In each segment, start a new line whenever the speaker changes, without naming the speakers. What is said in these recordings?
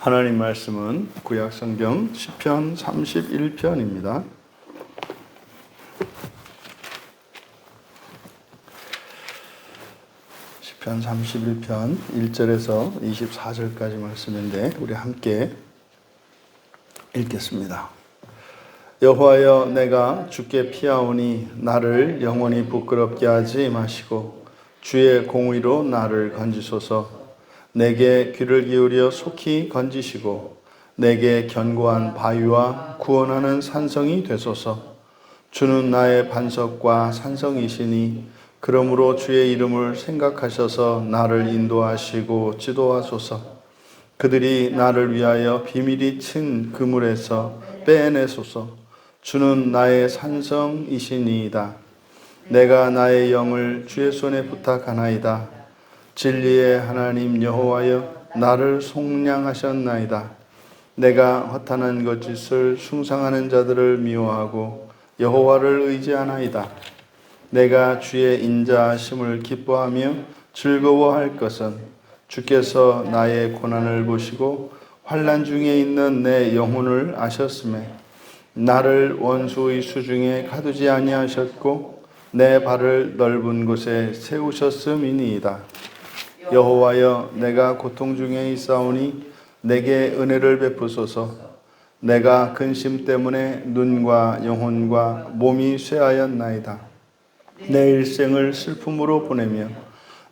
하나님 말씀은 구약성경 시편 31편입니다. 시편 31편 1절에서 24절까지 말씀인데 우리 함께 읽겠습니다. 여호와여, 내가 주께 피하오니 나를 영원히 부끄럽게 하지 마시고 주의 공의로 나를 건지소서. 내게 귀를 기울여 속히 건지시고 내게 견고한 바위와 구원하는 산성이 되소서. 주는 나의 반석과 산성이시니 그러므로 주의 이름을 생각하셔서 나를 인도하시고 지도하소서. 그들이 나를 위하여 비밀이 친 그물에서 빼내소서. 주는 나의 산성이시니이다. 내가 나의 영을 주의 손에 부탁하나이다. 진리의 하나님 여호와여, 나를 속량하셨나이다. 내가 허탄한 거짓을 숭상하는 자들을 미워하고 여호와를 의지하나이다. 내가 주의 인자하심을 기뻐하며 즐거워할 것은 주께서 나의 고난을 보시고 환난 중에 있는 내 영혼을 아셨음에 나를 원수의 수중에 가두지 아니하셨고 내 발을 넓은 곳에 세우셨음이니이다. 여호와여, 내가 고통 중에 있사오니 내게 은혜를 베푸소서. 내가 근심 때문에 눈과 영혼과 몸이 쇠하였나이다. 내 일생을 슬픔으로 보내며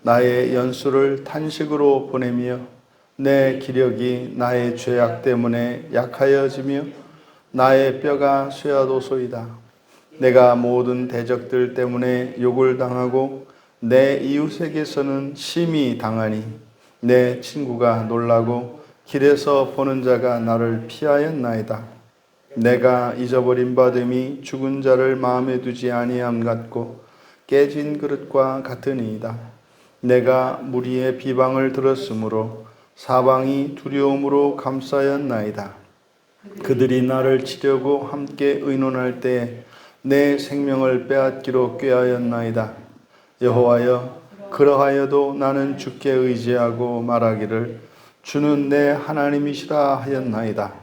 나의 연수를 탄식으로 보내며 내 기력이 나의 죄악 때문에 약하여지며 나의 뼈가 쇠하도소이다. 내가 모든 대적들 때문에 욕을 당하고 내 이웃에게서는 심히 당하니 내 친구가 놀라고 길에서 보는 자가 나를 피하였나이다. 내가 잊어버린 바됨이 죽은 자를 마음에 두지 아니함 같고 깨진 그릇과 같으니이다. 내가 무리의 비방을 들었으므로 사방이 두려움으로 감싸였나이다. 그들이 나를 치려고 함께 의논할 때에 내 생명을 빼앗기로 꾀하였나이다. 여호와여, 그러하여도 나는 주께 의지하고 말하기를 주는 내 하나님이시라 하였나이다.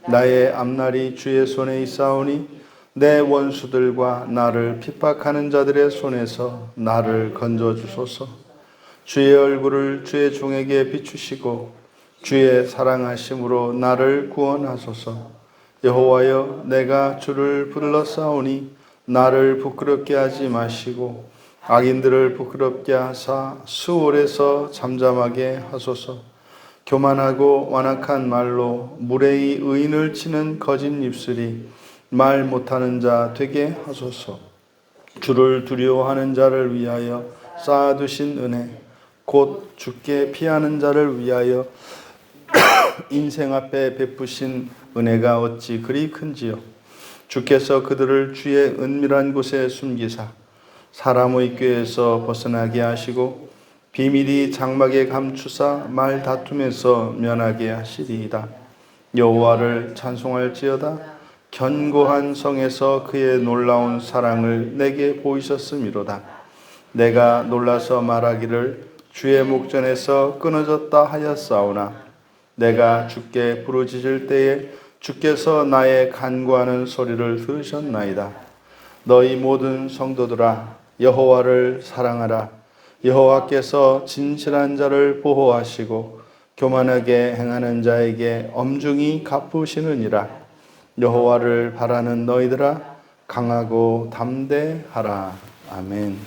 나의 앞날이 주의 손에 있사오니 내 원수들과 나를 핍박하는 자들의 손에서 나를 건져주소서. 주의 얼굴을 주의 종에게 비추시고 주의 사랑하심으로 나를 구원하소서. 여호와여, 내가 주를 불러싸오니 나를 부끄럽게 하지 마시고 악인들을 부끄럽게 하사 수월에서 잠잠하게 하소서. 교만하고 완악한 말로 무례히 의인을 치는 거짓 입술이 말 못하는 자 되게 하소서. 주를 두려워하는 자를 위하여 쌓아두신 은혜, 곧 주께 피하는 자를 위하여 인생 앞에 베푸신 은혜가 어찌 그리 큰지요. 주께서 그들을 주의 은밀한 곳에 숨기사 사람의 꾀에서 벗어나게 하시고 비밀이 장막에 감추사 말 다툼에서 면하게 하시리이다. 여호와를 찬송할지어다. 견고한 성에서 그의 놀라운 사랑을 내게 보이셨음이로다. 내가 놀라서 말하기를 주의 목전에서 끊어졌다 하였사오나 내가 주께 부르짖을 때에 주께서 나의 간구하는 소리를 들으셨나이다. 너희 모든 성도들아, 여호와를 사랑하라. 여호와께서 진실한 자를 보호하시고 교만하게 행하는 자에게 엄중히 갚으시느니라. 여호와를 바라는 너희들아, 강하고 담대하라. 아멘.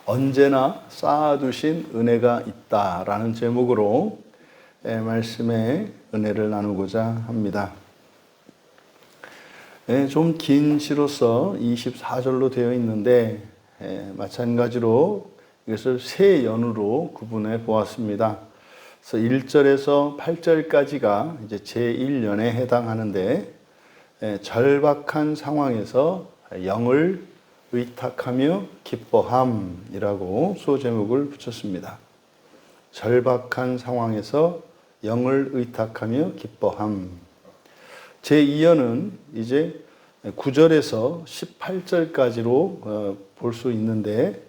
언제나 쌓아두신 은혜가 있다라는 제목으로 말씀의 은혜를 나누고자 합니다. 좀 긴 시로서 24절로 되어 있는데 마찬가지로 이것을 세 연으로 구분해 보았습니다. 그래서 1절에서 8절까지가 이제 제1연에 해당하는데 절박한 상황에서 영을 의탁하며 기뻐함이라고 소제목을 붙였습니다. 절박한 상황에서 영을 의탁하며 기뻐함. 제2연은 이제 9절에서 18절까지로 볼 수 있는데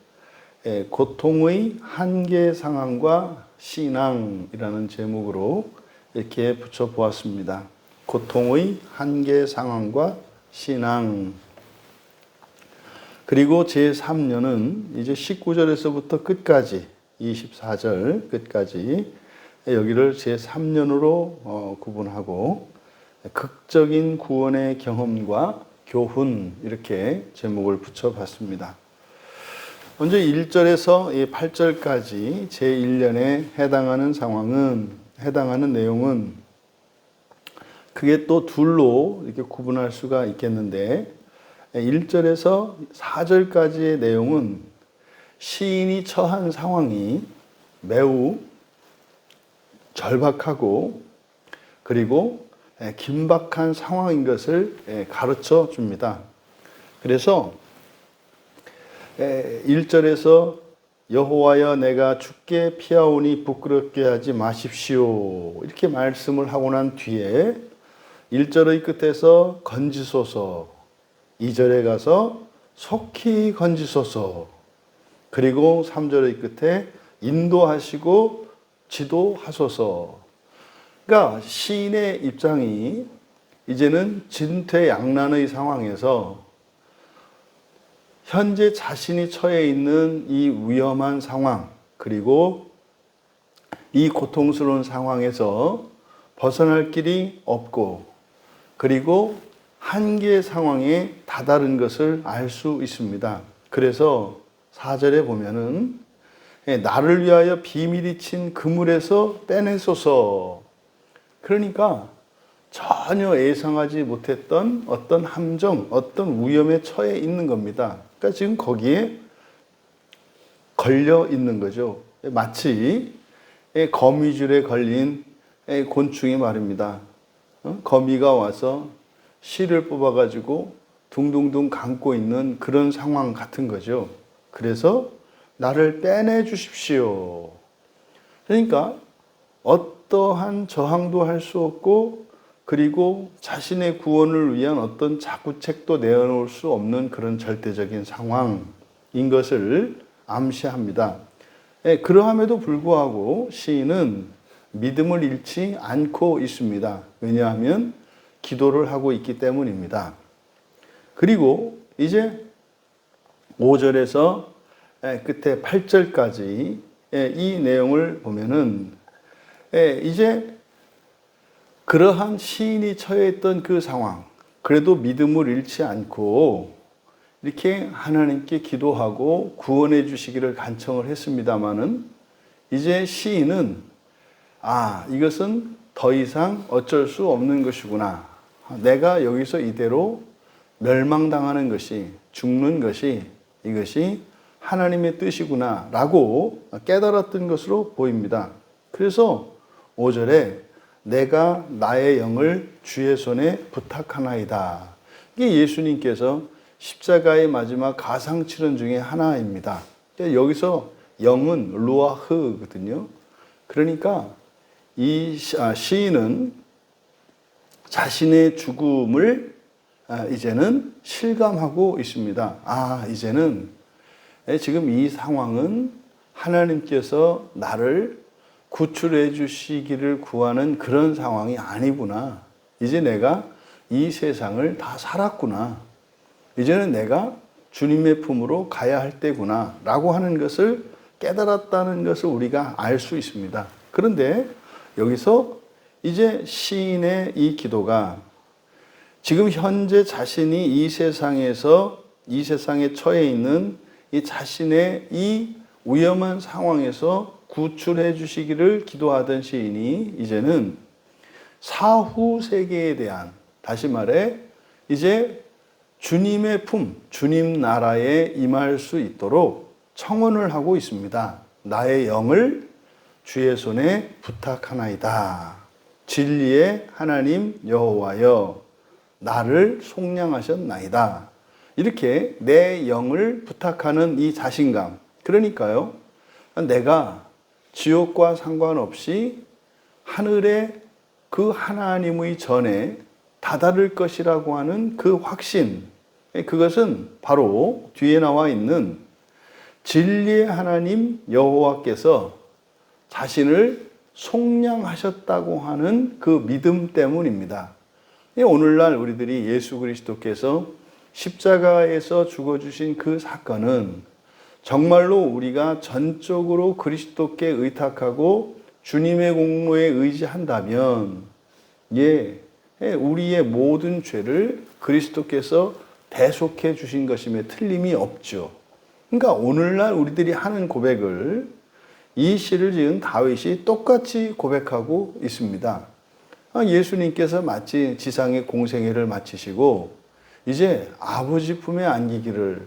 고통의 한계 상황과 신앙이라는 제목으로 이렇게 붙여보았습니다. 고통의 한계 상황과 신앙. 그리고 제3년은 이제 19절에서부터 끝까지 24절 끝까지 여기를 제3년으로 구분하고 극적인 구원의 경험과 교훈 이렇게 제목을 붙여봤습니다. 먼저 1절에서 8절까지 제1년에 해당하는 내용은 크게 또 둘로 이렇게 구분할 수가 있겠는데 1절에서 4절까지의 내용은 시인이 처한 상황이 매우 절박하고 그리고 긴박한 상황인 것을 가르쳐 줍니다. 그래서 1절에서 여호와여 내가 주께 피하오니 부끄럽게 하지 마십시오 이렇게 말씀을 하고 난 뒤에 1절의 끝에서 건지소서 2절에 가서 속히 건지소서 그리고 3절의 끝에 인도하시고 지도하소서. 그러니까 시인의 입장이 이제는 진퇴양난의 상황에서 현재 자신이 처해 있는 이 위험한 상황 그리고 이 고통스러운 상황에서 벗어날 길이 없고 그리고 한계의 상황에 다다른 것을 알 수 있습니다. 그래서 4절에 보면은 나를 위하여 비밀이 친 그물에서 빼내소서. 그러니까 전혀 예상하지 못했던 어떤 함정, 어떤 위험에 처해 있는 겁니다. 그러니까 지금 거기에 걸려 있는 거죠. 마치 거미줄에 걸린 곤충이 말입니다. 거미가 와서 실을 뽑아가지고 둥둥둥 감고 있는 그런 상황 같은 거죠. 그래서 나를 빼내 주십시오. 그러니까 어떠한 저항도 할 수 없고 그리고 자신의 구원을 위한 어떤 자구책도 내어놓을 수 없는 그런 절대적인 상황인 것을 암시합니다. 그러함에도 불구하고 시인은 믿음을 잃지 않고 있습니다. 왜냐하면 기도를 하고 있기 때문입니다. 그리고 이제 5절에서 끝에 8절까지 이 내용을 보면은 이제 그러한 시인이 처해 있던 그 상황, 그래도 믿음을 잃지 않고 이렇게 하나님께 기도하고 구원해 주시기를 간청을 했습니다마는 이제 시인은 이것은 더 이상 어쩔 수 없는 것이구나. 내가 여기서 이대로 멸망당하는 것이, 죽는 것이 이것이 하나님의 뜻이구나 라고 깨달았던 것으로 보입니다. 그래서 5절에 내가 나의 영을 주의 손에 부탁하나이다. 이게 예수님께서 십자가의 마지막 가상칠언 중에 하나입니다. 여기서 영은 루아흐거든요. 그러니까 이 시인은 자신의 죽음을 이제는 실감하고 있습니다. 이제는 지금 이 상황은 하나님께서 나를 구출해 주시기를 구하는 그런 상황이 아니구나. 이제 내가 이 세상을 다 살았구나. 이제는 내가 주님의 품으로 가야 할 때구나 라고 하는 것을 깨달았다는 것을 우리가 알 수 있습니다. 그런데 여기서 이제 시인의 이 기도가 지금 현재 자신이 이 세상에 처해 있는 이 자신의 이 위험한 상황에서 구출해 주시기를 기도하던 시인이 이제는 사후 세계에 대한, 다시 말해 이제 주님의 품, 주님 나라에 임할 수 있도록 청원을 하고 있습니다. 나의 영을 주의 손에 부탁하나이다. 진리의 하나님 여호와여 나를 속량하셨나이다. 이렇게 내 영을 부탁하는 이 자신감. 그러니까요, 내가 지옥과 상관없이 하늘의 그 하나님의 전에 다다를 것이라고 하는 그 확신, 그것은 바로 뒤에 나와 있는 진리의 하나님 여호와께서 자신을 속량하셨다고 하는 그 믿음 때문입니다. 오늘날 우리들이 예수 그리스도께서 십자가에서 죽어주신 그 사건은 정말로 우리가 전적으로 그리스도께 의탁하고 주님의 공로에 의지한다면 우리의 모든 죄를 그리스도께서 대속해 주신 것임에 틀림이 없죠. 그러니까 오늘날 우리들이 하는 고백을 이 시를 지은 다윗이 똑같이 고백하고 있습니다. 예수님께서 마치 지상의 공생애를 마치시고 이제 아버지 품에 안기기를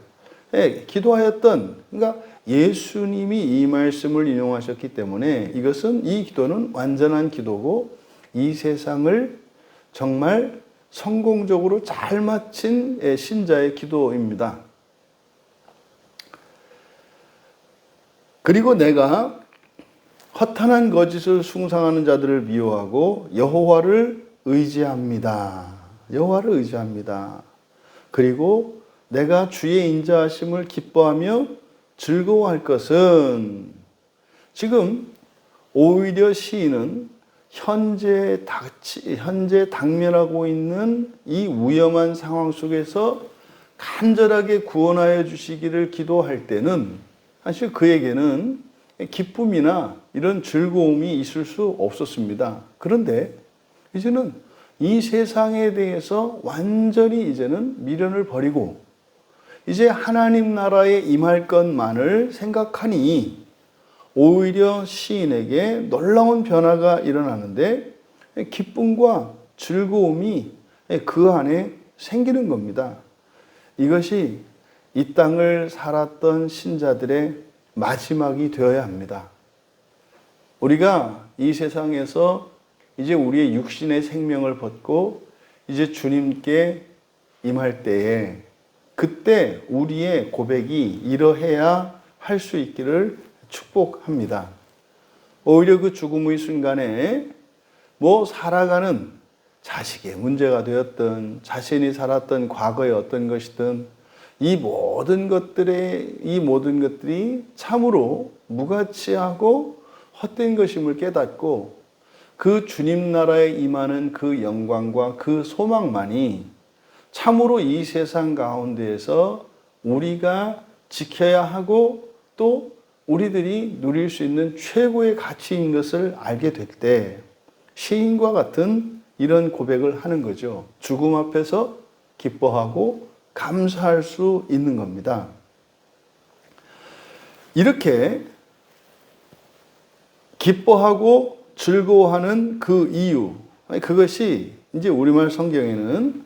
기도하였던, 그러니까 예수님이 이 말씀을 인용하셨기 때문에 이 기도는 완전한 기도고 이 세상을 정말 성공적으로 잘 마친 신자의 기도입니다. 그리고 내가 허탄한 거짓을 숭상하는 자들을 미워하고 여호와를 의지합니다. 여호와를 의지합니다. 그리고 내가 주의 인자하심을 기뻐하며 즐거워할 것은, 지금 오히려 시인은 현재 당면하고 있는 이 위험한 상황 속에서 간절하게 구원하여 주시기를 기도할 때는 사실 그에게는 기쁨이나 이런 즐거움이 있을 수 없었습니다. 그런데 이제는 이 세상에 대해서 완전히 이제는 미련을 버리고 이제 하나님 나라에 임할 것만을 생각하니 오히려 시인에게 놀라운 변화가 일어나는데 기쁨과 즐거움이 그 안에 생기는 겁니다. 이것이 이 땅을 살았던 신자들의 마지막이 되어야 합니다. 우리가 이 세상에서 이제 우리의 육신의 생명을 벗고 이제 주님께 임할 때에 그때 우리의 고백이 이러해야 할 수 있기를 축복합니다. 오히려 그 죽음의 순간에 살아가는 자식의 문제가 되었든 자신이 살았던 과거의 어떤 것이든 이 모든 것들이 참으로 무가치하고 헛된 것임을 깨닫고 그 주님 나라에 임하는 그 영광과 그 소망만이 참으로 이 세상 가운데에서 우리가 지켜야 하고 또 우리들이 누릴 수 있는 최고의 가치인 것을 알게 될 때 시인과 같은 이런 고백을 하는 거죠. 죽음 앞에서 기뻐하고 감사할 수 있는 겁니다. 이렇게 기뻐하고 즐거워하는 그 이유, 그것이 이제 우리말 성경에는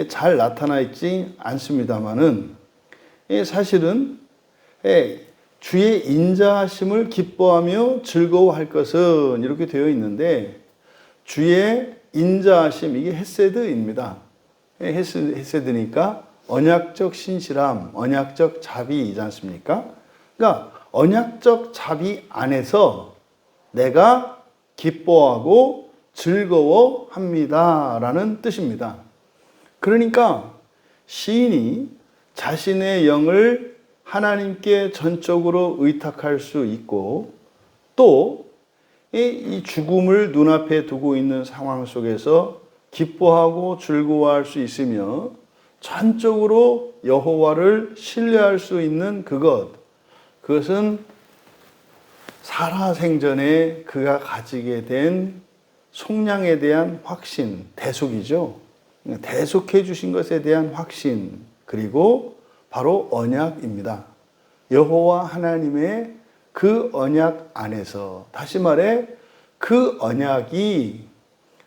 잘 나타나 있지 않습니다만은 사실은 주의 인자하심을 기뻐하며 즐거워할 것은 이렇게 되어 있는데 주의 인자하심, 이게 헤세드입니다. 헤세드니까 언약적 신실함, 언약적 자비이지 않습니까? 그러니까 언약적 자비 안에서 내가 기뻐하고 즐거워합니다 라는 뜻입니다. 그러니까 시인이 자신의 영을 하나님께 전적으로 의탁할 수 있고 또 이 죽음을 눈앞에 두고 있는 상황 속에서 기뻐하고 즐거워할 수 있으며 전적으로 여호와를 신뢰할 수 있는 그것은 살아생전에 그가 가지게 된 속량에 대한 확신, 대속이죠. 대속해 주신 것에 대한 확신, 그리고 바로 언약입니다. 여호와 하나님의 그 언약 안에서, 다시 말해 그 언약이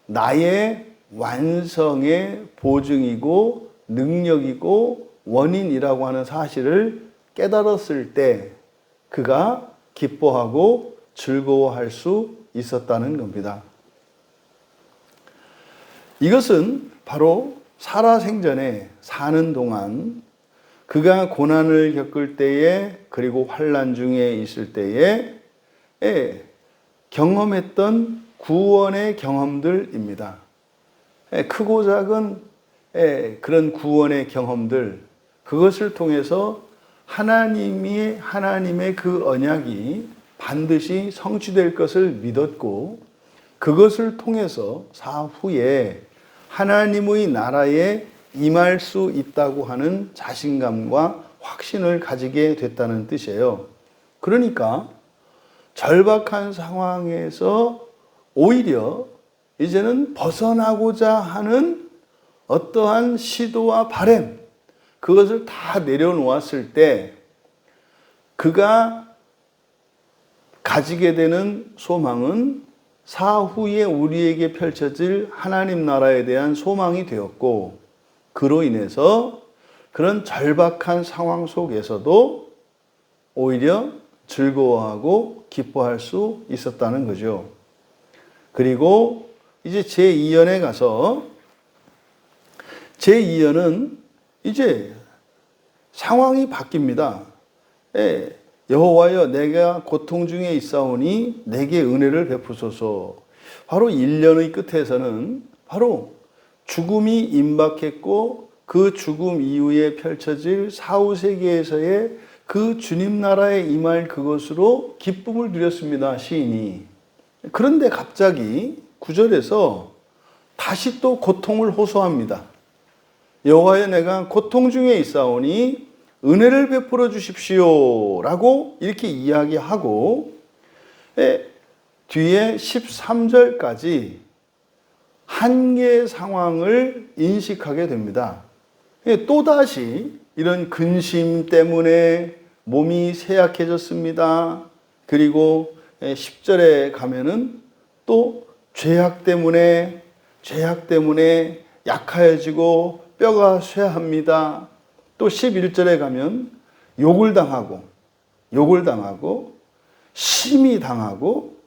나의 완성의 보증이고 능력이고 원인이라고 하는 사실을 깨달았을 때 그가 기뻐하고 즐거워할 수 있었다는 겁니다. 이것은 바로 살아생전에 사는 동안 그가 고난을 겪을 때에 그리고 환난 중에 있을 때에 경험했던 구원의 경험들입니다. 크고 작은 그런 구원의 경험들, 그것을 통해서 하나님의 그 언약이 반드시 성취될 것을 믿었고 그것을 통해서 사후에 하나님의 나라에 임할 수 있다고 하는 자신감과 확신을 가지게 됐다는 뜻이에요. 그러니까 절박한 상황에서 오히려 이제는 벗어나고자 하는 어떠한 시도와 바람, 그것을 다 내려놓았을 때 그가 가지게 되는 소망은 사후에 우리에게 펼쳐질 하나님 나라에 대한 소망이 되었고, 그로 인해서 그런 절박한 상황 속에서도 오히려 즐거워하고 기뻐할 수 있었다는 거죠. 그리고 이제 제2연에 가서 제2연은 이제 상황이 바뀝니다. 여호와여 내가 고통 중에 있사오니 내게 은혜를 베푸소서. 바로 1년의 끝에서는 바로 죽음이 임박했고 그 죽음 이후에 펼쳐질 사후세계에서의 그 주님 나라에 임할 그것으로 기쁨을 누렸습니다, 시인이. 그런데 갑자기 9절에서 다시 또 고통을 호소합니다. 여호와여 내가 고통 중에 있사오니 은혜를 베풀어 주십시오 라고 이렇게 이야기하고 뒤에 13절까지 한계의 상황을 인식하게 됩니다. 또다시 이런 근심 때문에 몸이 쇠약해졌습니다. 그리고 10절에 가면은 또 죄악 때문에 약해지고 뼈가 쇠합니다. 또 11절에 가면 욕을 당하고 심히 당하고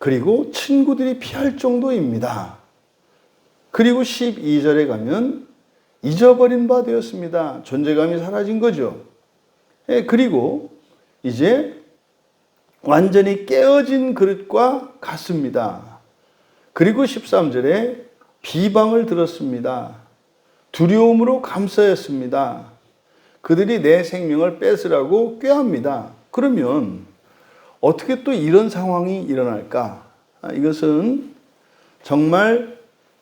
그리고 친구들이 피할 정도입니다. 그리고 12절에 가면 잊어버린 바 되었습니다. 존재감이 사라진 거죠. 그리고 이제 완전히 깨어진 그릇과 같습니다. 그리고 13절에 비방을 들었습니다. 두려움으로 감싸였습니다. 그들이 내 생명을 뺏으라고 꾀합니다. 그러면 어떻게 또 이런 상황이 일어날까? 이것은 정말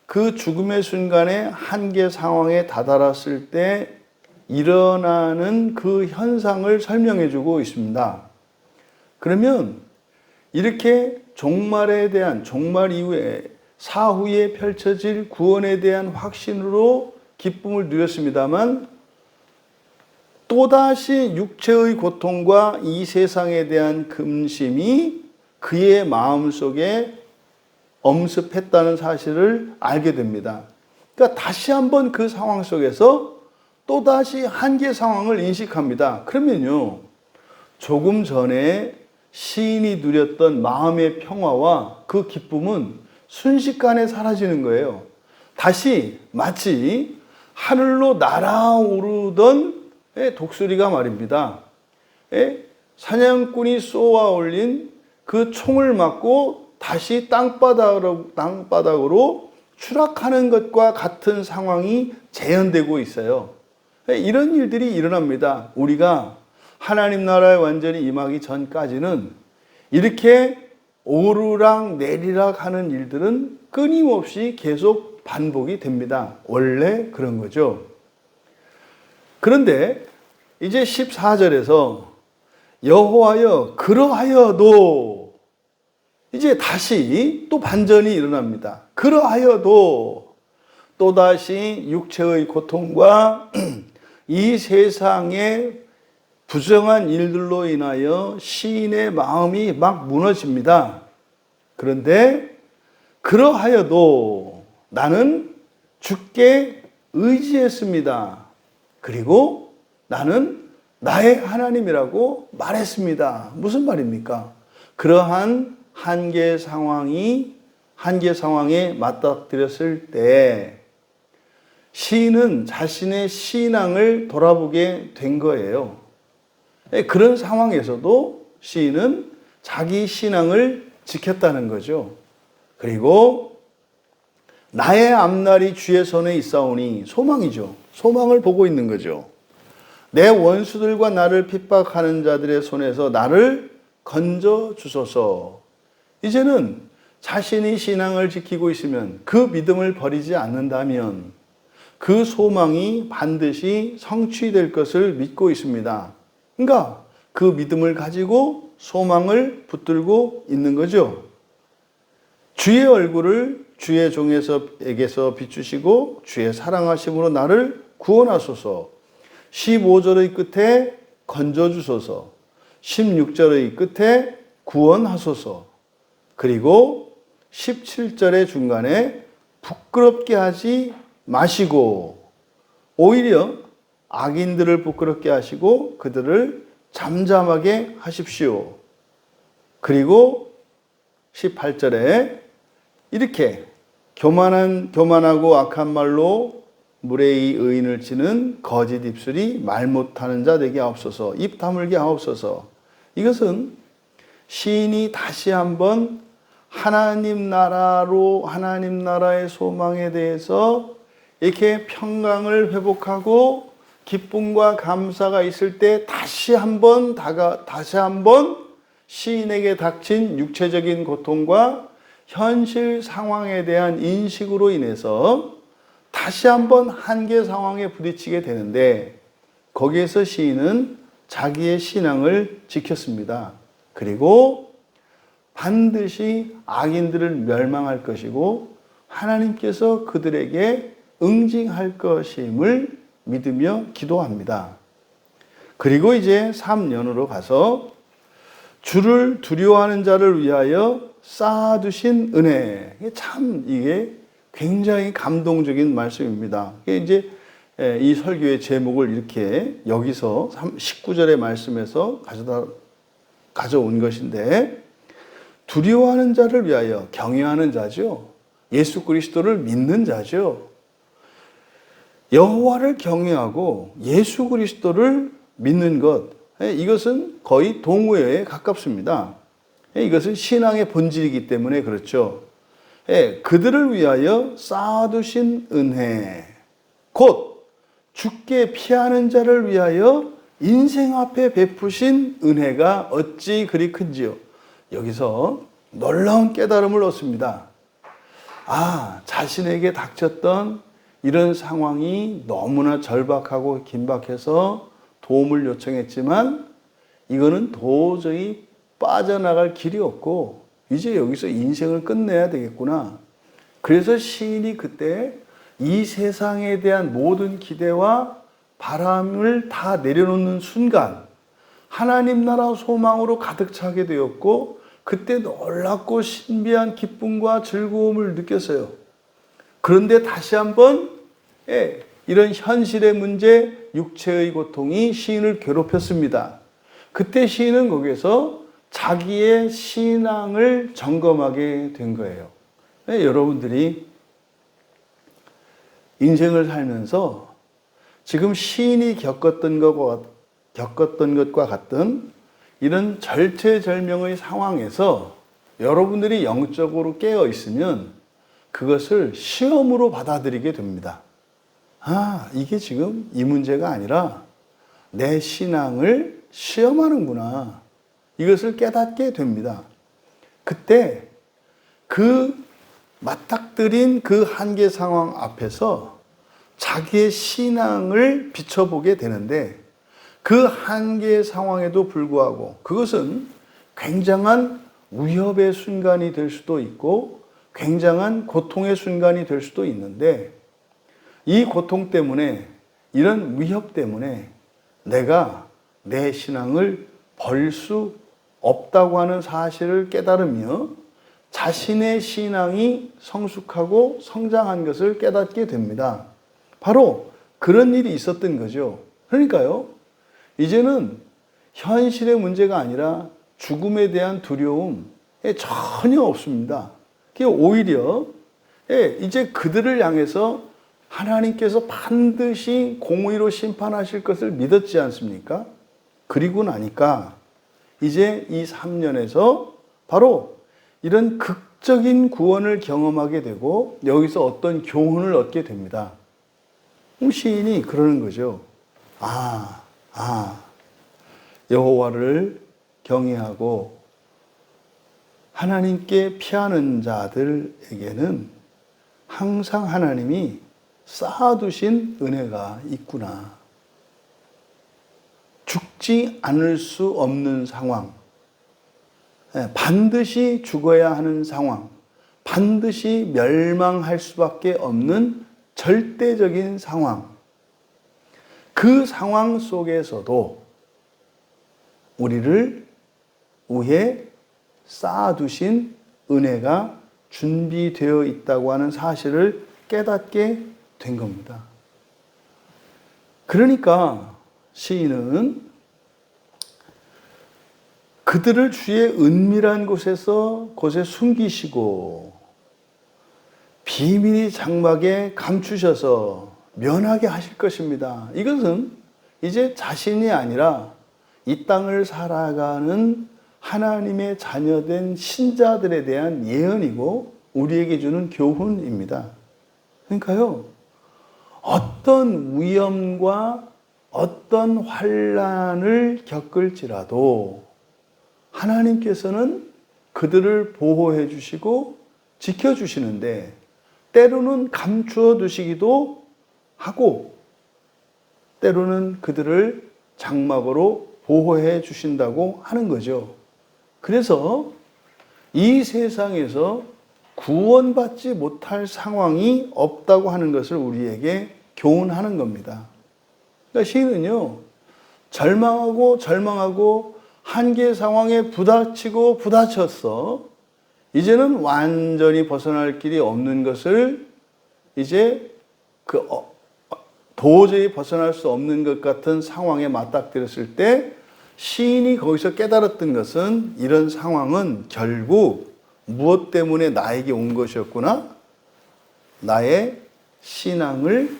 그 죽음의 순간에 한계 상황에 다다랐을 때 일어나는 그 현상을 설명해 주고 있습니다. 그러면 이렇게 종말 이후에 사후에 펼쳐질 구원에 대한 확신으로 기쁨을 누렸습니다만 또다시 육체의 고통과 이 세상에 대한 근심이 그의 마음속에 엄습했다는 사실을 알게 됩니다. 그러니까 다시 한번 그 상황 속에서 또다시 한계 상황을 인식합니다. 그러면요, 조금 전에 시인이 누렸던 마음의 평화와 그 기쁨은 순식간에 사라지는 거예요. 다시 마치 하늘로 날아오르던 독수리가 말입니다. 사냥꾼이 쏘아 올린 그 총을 맞고 다시 땅바닥으로 추락하는 것과 같은 상황이 재현되고 있어요. 이런 일들이 일어납니다. 우리가 하나님 나라에 완전히 임하기 전까지는 이렇게 오르락 내리락 하는 일들은 끊임없이 계속 반복이 됩니다. 원래 그런 거죠. 그런데 이제 14절에서 여호와여 그러하여도 이제 다시 또 반전이 일어납니다. 그러하여도 또다시 육체의 고통과 이 세상의 부정한 일들로 인하여 시인의 마음이 막 무너집니다. 그런데 그러하여도 나는 주께 의지했습니다. 그리고 나는 나의 하나님이라고 말했습니다. 무슨 말입니까? 그러한 한계 상황에 맞닥뜨렸을 때 시인은 자신의 신앙을 돌아보게 된 거예요. 그런 상황에서도 시인은 자기 신앙을 지켰다는 거죠. 그리고 나의 앞날이 주의 손에 있사오니 소망이죠. 소망을 보고 있는 거죠. 내 원수들과 나를 핍박하는 자들의 손에서 나를 건져 주소서. 이제는 자신이 신앙을 지키고 있으면, 그 믿음을 버리지 않는다면 그 소망이 반드시 성취될 것을 믿고 있습니다. 그러니까 그 믿음을 가지고 소망을 붙들고 있는 거죠. 주의 얼굴을 주의 종에게서 비추시고 주의 사랑하심으로 나를 구원하소서. 15절의 끝에 건져주소서. 16절의 끝에 구원하소서. 그리고 17절의 중간에 부끄럽게 하지 마시고, 오히려 악인들을 부끄럽게 하시고 그들을 잠잠하게 하십시오. 그리고 18절에 이렇게 교만하고 악한 말로 무례히 의인을 치는 거짓 입술이 말 못하는 자 되게 하옵소서. 입 다물게 하옵소서. 이것은 시인이 다시 한번 하나님 나라의 소망에 대해서 이렇게 평강을 회복하고 기쁨과 감사가 있을 때 다시 한번 시인에게 닥친 육체적인 고통과 현실 상황에 대한 인식으로 인해서 다시 한번 한계 상황에 부딪히게 되는데, 거기에서 시인은 자기의 신앙을 지켰습니다. 그리고 반드시 악인들을 멸망할 것이고 하나님께서 그들에게 응징할 것임을 믿으며 기도합니다. 그리고 이제 3년으로 가서 주를 두려워하는 자를 위하여 쌓아두신 은혜. 이게 굉장히 감동적인 말씀입니다. 이제 이 설교의 제목을 이렇게 여기서 19절의 말씀에서 가져온 것인데, 두려워하는 자를 위하여, 경외하는 자죠. 예수 그리스도를 믿는 자죠. 여호와를 경외하고 예수 그리스도를 믿는 것, 이것은 거의 동의어에 가깝습니다. 이것은 신앙의 본질이기 때문에 그렇죠. 그들을 위하여 쌓아두신 은혜, 곧 죽게 피하는 자를 위하여 인생 앞에 베푸신 은혜가 어찌 그리 큰지요. 여기서 놀라운 깨달음을 얻습니다. 자신에게 닥쳤던 이런 상황이 너무나 절박하고 긴박해서 도움을 요청했지만 이거는 도저히 빠져나갈 길이 없고 이제 여기서 인생을 끝내야 되겠구나. 그래서 시인이 그때 이 세상에 대한 모든 기대와 바람을 다 내려놓는 순간 하나님 나라 소망으로 가득 차게 되었고, 그때 놀랍고 신비한 기쁨과 즐거움을 느꼈어요. 그런데 다시 한번 이런 현실의 문제, 육체의 고통이 시인을 괴롭혔습니다. 그때 시인은 거기에서 자기의 신앙을 점검하게 된 거예요. 여러분들이 인생을 살면서 지금 시인이 겪었던 것과 같은 이런 절체절명의 상황에서 여러분들이 영적으로 깨어 있으면 그것을 시험으로 받아들이게 됩니다. 이게 지금 이 문제가 아니라 내 신앙을 시험하는구나. 이것을 깨닫게 됩니다. 그때 그 맞닥뜨린 그 한계 상황 앞에서 자기의 신앙을 비춰보게 되는데, 그 한계 상황에도 불구하고 그것은 굉장한 위협의 순간이 될 수도 있고 굉장한 고통의 순간이 될 수도 있는데, 이 고통 때문에, 이런 위협 때문에 내가 내 신앙을 버릴 수 없다고 하는 사실을 깨달으며 자신의 신앙이 성숙하고 성장한 것을 깨닫게 됩니다. 바로 그런 일이 있었던 거죠. 그러니까요, 이제는 현실의 문제가 아니라 죽음에 대한 두려움에 전혀 없습니다. 오히려 이제 그들을 향해서 하나님께서 반드시 공의로 심판하실 것을 믿었지 않습니까? 그리고 나니까 이제 이 3년에서 바로 이런 극적인 구원을 경험하게 되고 여기서 어떤 교훈을 얻게 됩니다. 시인이 그러는 거죠. 여호와를 경외하고 하나님께 피하는 자들에게는 항상 하나님이 쌓아두신 은혜가 있구나. 죽지 않을 수 없는 상황, 반드시 죽어야 하는 상황, 반드시 멸망할 수밖에 없는 절대적인 상황, 그 상황 속에서도 우리를 위해 쌓아두신 은혜가 준비되어 있다고 하는 사실을 깨닫게 된 겁니다. 그러니까 시인은 그들을 주의 은밀한 곳에 숨기시고 비밀이 장막에 감추셔서 면하게 하실 것입니다. 이것은 이제 자신이 아니라 이 땅을 살아가는 하나님의 자녀된 신자들에 대한 예언이고 우리에게 주는 교훈입니다. 그러니까요, 어떤 위험과 어떤 환난을 겪을지라도 하나님께서는 그들을 보호해 주시고 지켜 주시는데 때로는 감추어 두시기도 하고 때로는 그들을 장막으로 보호해 주신다고 하는 거죠. 그래서 이 세상에서 구원받지 못할 상황이 없다고 하는 것을 우리에게 교훈하는 겁니다. 그러니까 시인은요, 절망하고 한계 상황에 부딪혔어. 이제는 완전히 벗어날 길이 없는 것을 이제 도저히 벗어날 수 없는 것 같은 상황에 맞닥뜨렸을 때 시인이 거기서 깨달았던 것은 이런 상황은 결국 무엇 때문에 나에게 온 것이었구나? 나의 신앙을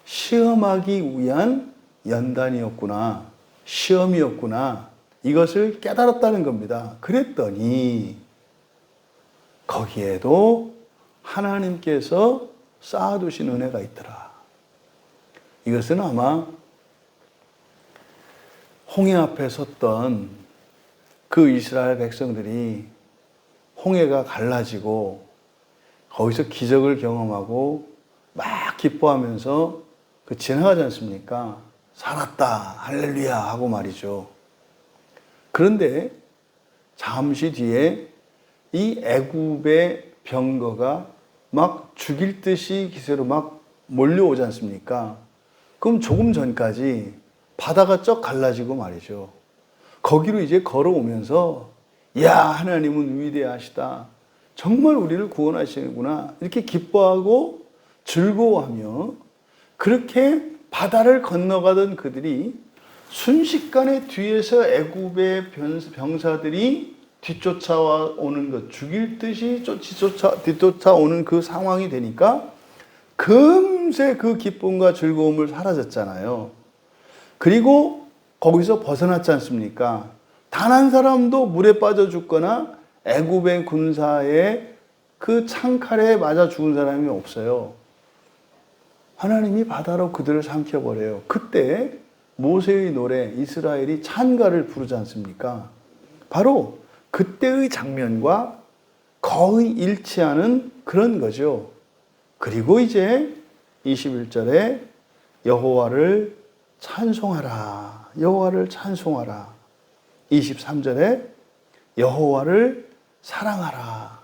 시험하기 위한 연단이었구나. 시험이었구나. 이것을 깨달았다는 겁니다. 그랬더니 거기에도 하나님께서 쌓아두신 은혜가 있더라. 이것은 아마 홍해 앞에 섰던 그 이스라엘 백성들이 홍해가 갈라지고 거기서 기적을 경험하고 막 기뻐하면서 지나가지 않습니까? 살았다, 할렐루야 하고 말이죠. 그런데 잠시 뒤에 이 애굽의 병거가 막 죽일 듯이 기세로 막 몰려오지 않습니까? 그럼 조금 전까지 바다가 쩍 갈라지고 말이죠. 거기로 이제 걸어오면서 야, 하나님은 위대하시다. 정말 우리를 구원하시는구나. 이렇게 기뻐하고 즐거워하며 그렇게 바다를 건너가던 그들이 순식간에 뒤에서 애굽의 병사들이 뒤쫓아오는 것, 죽일 듯이 뒤쫓아오는 그 상황이 되니까 금세 그 기쁨과 즐거움을 사라졌잖아요. 그리고 거기서 벗어났지 않습니까? 단 한 사람도 물에 빠져 죽거나 애굽의 군사의 그 창칼에 맞아 죽은 사람이 없어요. 하나님이 바다로 그들을 삼켜버려요. 그때 모세의 노래 이스라엘이 찬가를 부르지 않습니까? 바로 그때의 장면과 거의 일치하는 그런 거죠. 그리고 이제 21절에 여호와를 찬송하라. 여호와를 찬송하라. 23절에 여호와를 사랑하라.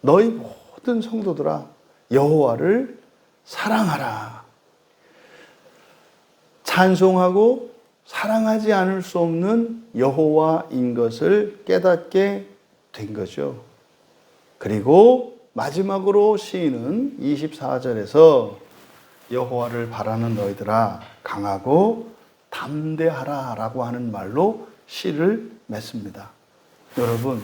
너희 모든 성도들아 여호와를 사랑하라. 찬송하고 사랑하지 않을 수 없는 여호와인 것을 깨닫게 된 거죠. 그리고 마지막으로 시인은 24절에서 여호와를 바라는 너희들아 강하고 담대하라 라고 하는 말로 시를 맺습니다. 여러분,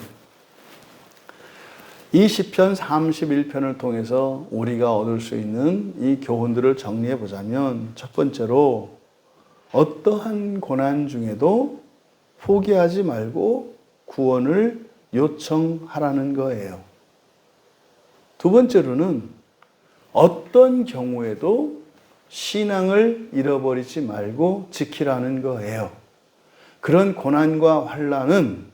이 시편 31편을 통해서 우리가 얻을 수 있는 이 교훈들을 정리해 보자면 첫 번째로 어떠한 고난 중에도 포기하지 말고 구원을 요청하라는 거예요. 두 번째로는 어떤 경우에도 신앙을 잃어버리지 말고 지키라는 거예요. 그런 고난과 환난은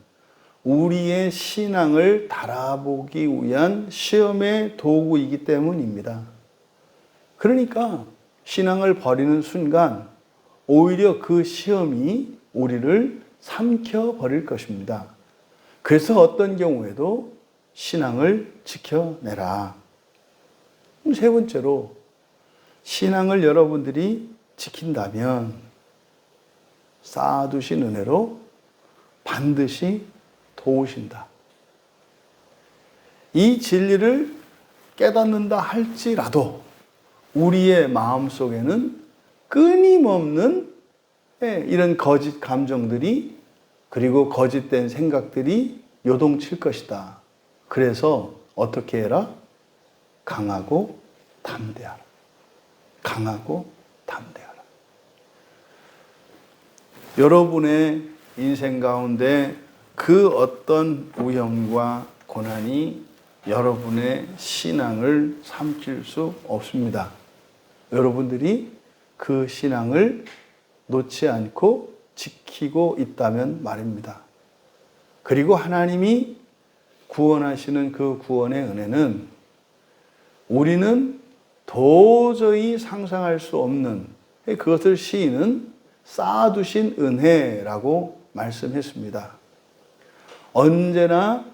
우리의 신앙을 달아보기 위한 시험의 도구이기 때문입니다. 그러니까 신앙을 버리는 순간 오히려 그 시험이 우리를 삼켜버릴 것입니다. 그래서 어떤 경우에도 신앙을 지켜내라. 세 번째로, 신앙을 여러분들이 지킨다면 쌓아두신 은혜로 반드시 도우신다. 이 진리를 깨닫는다 할지라도 우리의 마음속에는 끊임없는 이런 거짓 감정들이, 그리고 거짓된 생각들이 요동칠 것이다. 그래서 어떻게 해라? 강하고 담대하라. 강하고 담대하라. 여러분의 인생 가운데 그 어떤 위험과 고난이 여러분의 신앙을 삼킬 수 없습니다. 여러분들이 그 신앙을 놓지 않고 지키고 있다면 말입니다. 그리고 하나님이 구원하시는 그 구원의 은혜는 우리는 도저히 상상할 수 없는, 그것을 시인은 쌓아두신 은혜라고 말씀했습니다. 언제나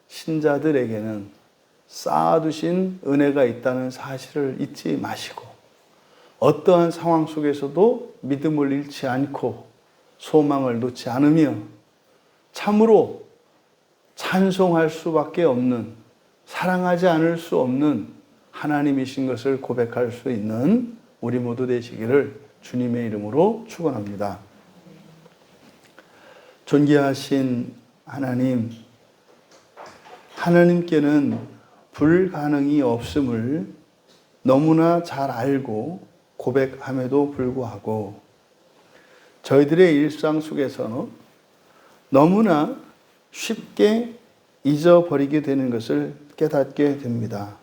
신자들에게는 쌓아두신 은혜가 있다는 사실을 잊지 마시고, 어떠한 상황 속에서도 믿음을 잃지 않고 소망을 놓지 않으며 참으로 찬송할 수밖에 없는, 사랑하지 않을 수 없는 하나님이신 것을 고백할 수 있는 우리 모두 되시기를 주님의 이름으로 축원합니다. 존귀하신 하나님, 하나님께는 불가능이 없음을 너무나 잘 알고 고백함에도 불구하고 저희들의 일상 속에서는 너무나 쉽게 잊어버리게 되는 것을 깨닫게 됩니다.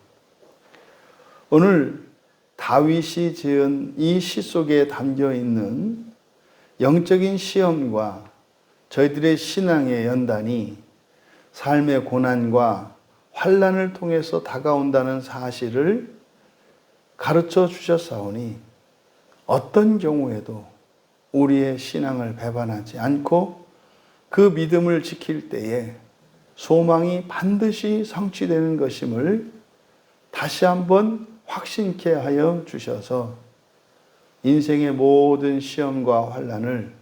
오늘 다윗이 지은 이 시 속에 담겨 있는 영적인 시험과 저희들의 신앙의 연단이 삶의 고난과 환난을 통해서 다가온다는 사실을 가르쳐 주셨사오니 어떤 경우에도 우리의 신앙을 배반하지 않고 그 믿음을 지킬 때에 소망이 반드시 성취되는 것임을 다시 한번 확신케 하여 주셔서 인생의 모든 시험과 환난을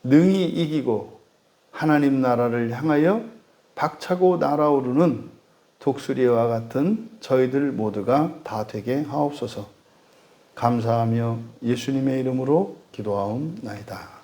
능히 이기고 하나님 나라를 향하여 박차고 날아오르는 독수리와 같은 저희들 모두가 다 되게 하옵소서. 감사하며 예수님의 이름으로 기도하옵나이다.